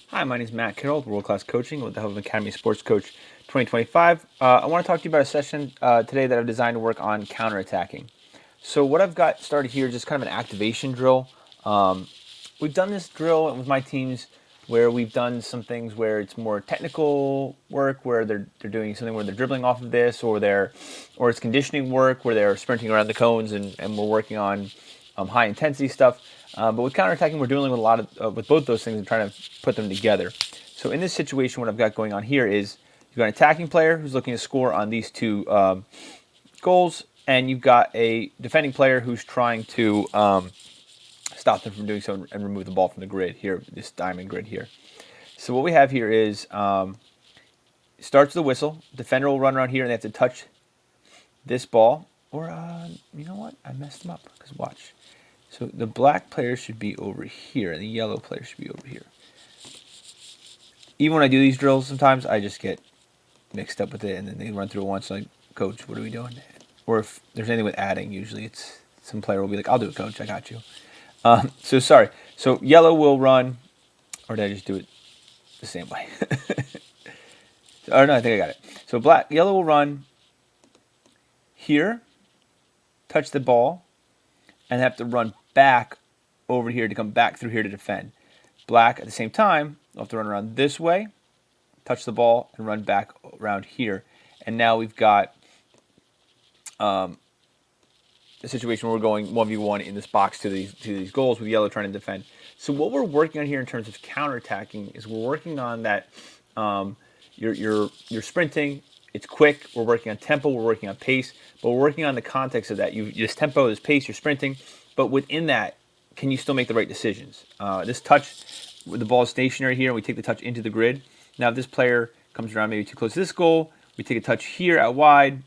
Hi, my name is Matt Carroll with World Class Coaching with the Hub of Academy Sports Coach 2025. I want to talk to you about a session today that I've designed to work on counterattacking. So what I've got started here is just kind of an activation drill. We've done this drill with my teams where we've done some things where it's more technical work, where they're doing something where they're dribbling off of this, or it's conditioning work where they're sprinting around the cones, and we're working on high intensity stuff. But with counterattacking, we're dealing with a lot of with both those things and trying to put them together. So in this situation, what I've got going on here is you've got an attacking player who's looking to score on these two goals, and you've got a defending player who's trying to stop them from doing so and remove the ball from the grid here, this diamond grid here. So what we have here is starts the whistle. Defender will run around here and they have to touch this ball. Or, you know what? I messed them up because watch. So the black player should be over here and the yellow player should be over here. Even when I do these drills, sometimes I just get mixed up with it and then they run through it once like, Coach, what are we doing? Or if there's anything with adding, usually it's some player will be like, I'll do it, Coach, I got you. So sorry. So yellow will run, or did I just do it the same way? Oh no, I think I got it. So yellow will run here, touch the ball, and have to run back over here to come back through here to defend. Black at the same time will have to run around this way, touch the ball, and run back around here. And now we've got a situation where we're going 1v1 in this box to these goals with yellow trying to defend. So what we're working on here in terms of counterattacking is we're working on that you're sprinting, it's quick, we're working on tempo, we're working on pace, but we're working on the context of that. This tempo, this pace, you're sprinting, but within that, can you still make the right decisions? This touch, the ball is stationary here, and we take the touch into the grid. Now if this player comes around maybe too close to this goal, we take a touch here out wide.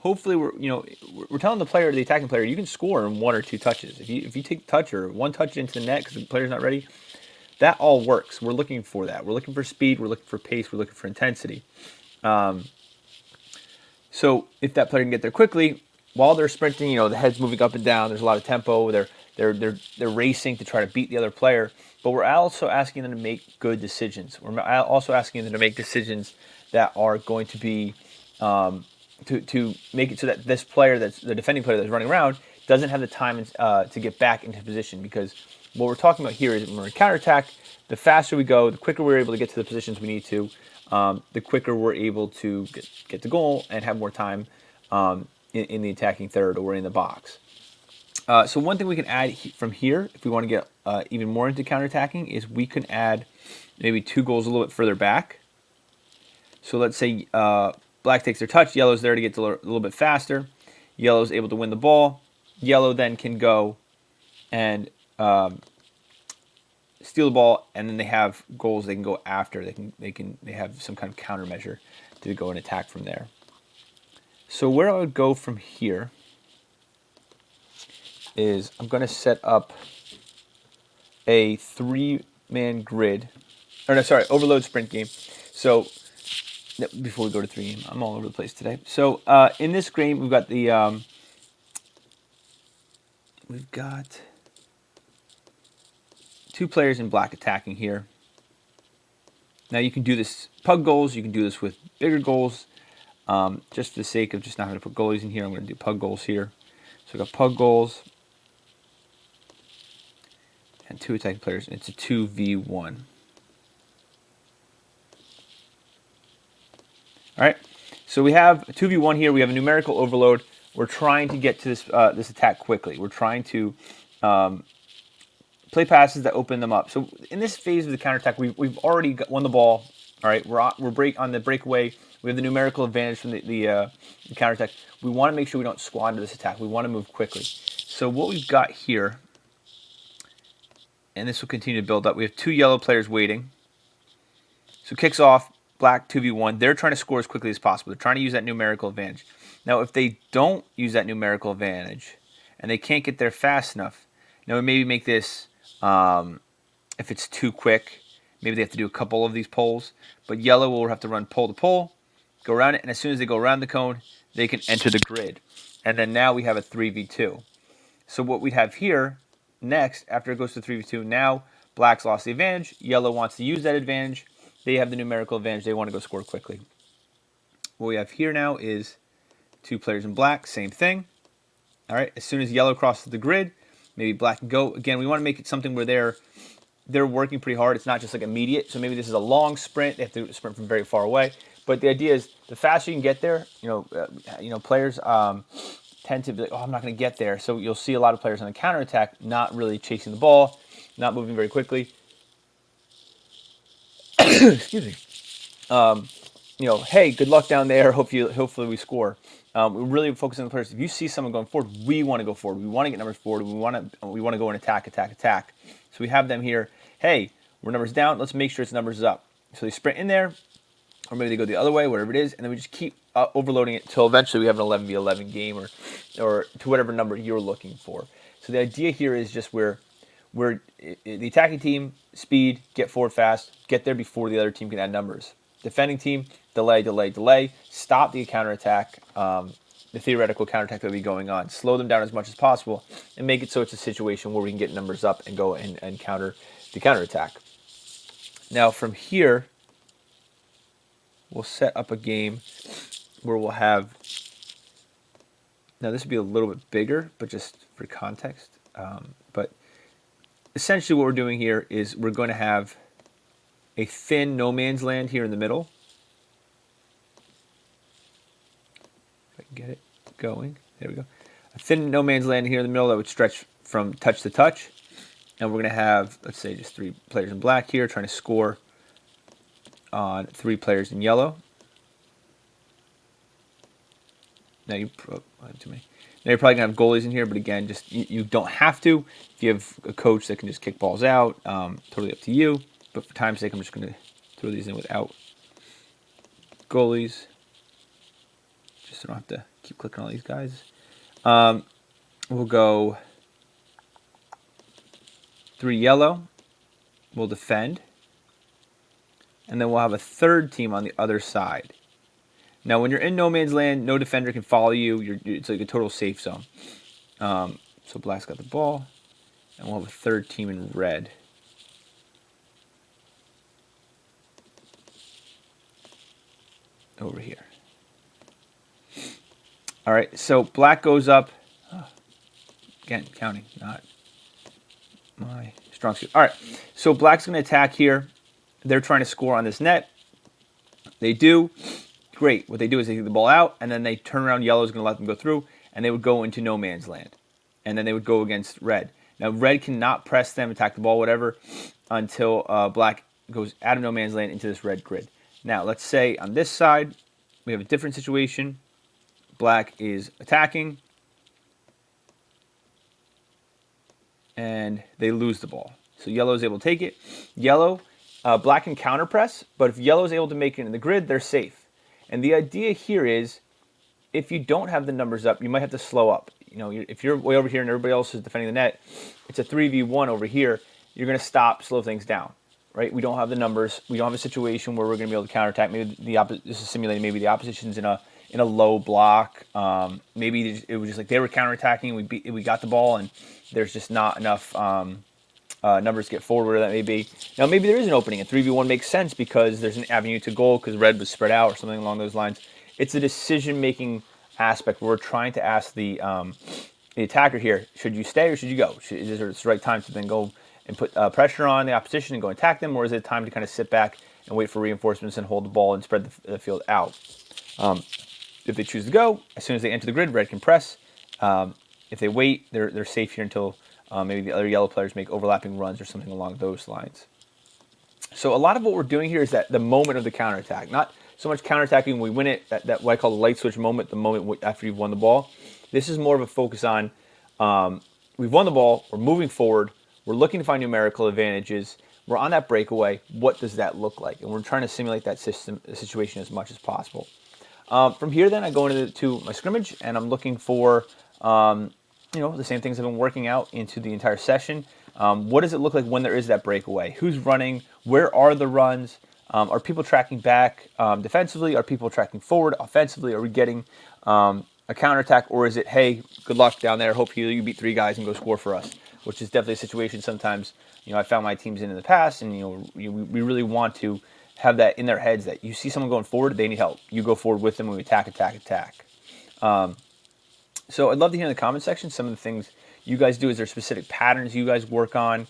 Hopefully, we're telling the player, the attacking player, you can score in one or two touches. If you take a touch or one touch into the net because the player's not ready, that all works. We're looking for that. We're looking for speed. We're looking for pace. We're looking for intensity. So if that player can get there quickly, while they're sprinting, the head's moving up and down. There's a lot of tempo. They're racing to try to beat the other player. But we're also asking them to make good decisions. We're also asking them to make decisions that are going to be to make it so that this player, that's the defending player that's running around, doesn't have the time to get back into position. Because what we're talking about here is when we're in counterattack, the faster we go, the quicker we're able to get to the positions we need to, the quicker we're able to get the goal and have more time in the attacking third or in the box. So one thing we can add from here, if we want to get even more into counterattacking, is we can add maybe two goals a little bit further back. So let's say black takes their touch, yellow's there to get to a little bit faster. Yellow's able to win the ball. Yellow then can go and steal the ball, and then they have goals they can go after. They have some kind of countermeasure to go and attack from there. So where I would go from here is I'm going to set up a 3-man grid, overload sprint game. So before we go to 3, I'm all over the place today. So in this game, we've got two players in black attacking here. Now you can do this pug goals. You can do this with bigger goals. Just for the sake of just not having to put goalies in here, I'm going to do pug goals here. So I've got pug goals and two attacking players. And it's a 2v1. All right, so we have a 2v1 here. We have a numerical overload. We're trying to get to this attack quickly. We're trying to play passes that open them up. So in this phase of the counterattack, we've already won the ball. All right, we're on the breakaway. We have the numerical advantage from the counterattack. We want to make sure we don't squander this attack. We want to move quickly. So what we've got here, and this will continue to build up. We have two yellow players waiting. So kicks off. Black 2v1. They're trying to score as quickly as possible. They're trying to use that numerical advantage. Now, if they don't use that numerical advantage and they can't get there fast enough, now we maybe make this, if it's too quick, maybe they have to do a couple of these poles. But yellow will have to run pole to pole, go around it, and as soon as they go around the cone, they can enter the grid. And then now we have a 3v2. So what we'd have here next, after it goes to 3v2, now Black's lost the advantage. Yellow wants to use that advantage. They have the numerical advantage. They want to go score quickly. What we have here now is 2 players in black. Same thing. All right. As soon as yellow crosses the grid, maybe black can go. Again, we want to make it something where they're working pretty hard. It's not just like immediate. So maybe this is a long sprint. They have to sprint from very far away. But the idea is the faster you can get there, players tend to be like, oh, I'm not going to get there. So you'll see a lot of players on the counterattack not really chasing the ball, not moving very quickly. Excuse me. Hey, good luck down there. Hopefully we score. We really focus on the players. If you see someone going forward, we want to go forward. We want to get numbers forward. We want to go and attack. So we have them here. Hey, we're numbers down. Let's make sure it's numbers up. So they sprint in there, or maybe they go the other way, whatever it is, and then we just keep overloading it until eventually we have an 11v11 game or to whatever number you're looking for. So the idea here is just where the attacking team, speed, get forward fast, get there before the other team can add numbers. Defending team, delay, stop the counterattack, the theoretical counterattack that will be going on. Slow them down as much as possible and make it so it's a situation where we can get numbers up and go and counter the counterattack. Now from here, we'll set up a game where we'll have, now this would be a little bit bigger, but just for context. But essentially what we're doing here is we're going to have a thin no man's land here in the middle. If I can get it going. There we go. A thin no man's land here in the middle that would stretch from touch to touch. And we're going to have, let's say, just 3 players in black here trying to score on 3 players in yellow. Now you're probably going to have goalies in here, but again, just you don't have to. If you have a coach that can just kick balls out, totally up to you. But for time's sake, I'm just going to throw these in without goalies. Just so I don't have to keep clicking on all these guys. We'll go 3 yellow. We'll defend. And then we'll have a third team on the other side. Now, when you're in no man's land, no defender can follow you. It's like a total safe zone. So black's got the ball. And we'll have a third team in red. Over here. All right, so black goes up. Again, counting, not my strong suit. All right, so black's going to attack here. They're trying to score on this net. They do. Great. What they do is they take the ball out, and then they turn around. Yellow's going to let them go through, and they would go into no man's land. And then they would go against red. Now, red cannot press them, attack the ball, whatever, until black goes out of no man's land into this red grid. Now, let's say on this side, we have a different situation. Black is attacking, and they lose the ball. So yellow is able to take it. Black can counter press, but if yellow is able to make it in the grid, they're safe. And the idea here is, if you don't have the numbers up, you might have to slow up. If you're way over here and everybody else is defending the net, it's a 3v1 over here. You're going to slow things down. Right, we don't have the numbers. We don't have a situation where we're going to be able to counterattack. Maybe this is simulating. Maybe the opposition's in a low block. Maybe it was just like they were counterattacking. We got the ball, and there's just not enough numbers to get forward. Whatever that may be. Now maybe there is an opening. And 3v1 makes sense because there's an avenue to goal because red was spread out or something along those lines. It's a decision-making aspect where we're trying to ask the attacker here: should you stay or should you go? Is it the right time to then go and put pressure on the opposition and go attack them, or is it time to kind of sit back and wait for reinforcements and hold the ball and spread the field out? If they choose to go, as soon as they enter the grid, red can press. If they wait, they're safe here until maybe the other yellow players make overlapping runs or something along those lines. So a lot of what we're doing here is that the moment of the counterattack, not so much counterattacking when we win it, that what I call the light switch moment, the moment after you've won the ball. This is more of a focus on we've won the ball, we're moving forward, we're looking to find numerical advantages. We're on that breakaway. What does that look like? And we're trying to simulate that situation as much as possible. From here, then, I go into my scrimmage, and I'm looking for the same things I've been working out into the entire session. What does it look like when there is that breakaway? Who's running? Where are the runs? Are people tracking back defensively? Are people tracking forward offensively? Are we getting a counterattack? Or is it, hey, good luck down there. Hope you beat 3 guys and go score for us? which is definitely a situation sometimes, I found my teams in the past, and we really want to have that in their heads that you see someone going forward, they need help. You go forward with them, and we attack, attack, attack. So I'd love to hear in the comment section some of the things you guys do. Is there specific patterns you guys work on?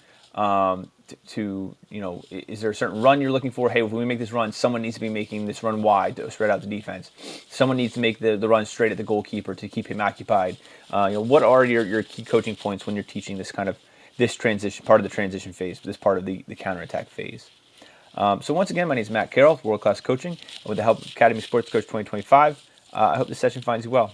Is there a certain run you're looking for? Hey, when we make this run, someone needs to be making this run wide to spread out the defense. Someone needs to make the run straight at the goalkeeper to keep him occupied. What are your key coaching points when you're teaching this transition, part of the transition phase, this part of the counterattack phase? So once again, my name is Matt Carroll, World Class Coaching, with the help of Academy Sports Coach 2025. I hope this session finds you well.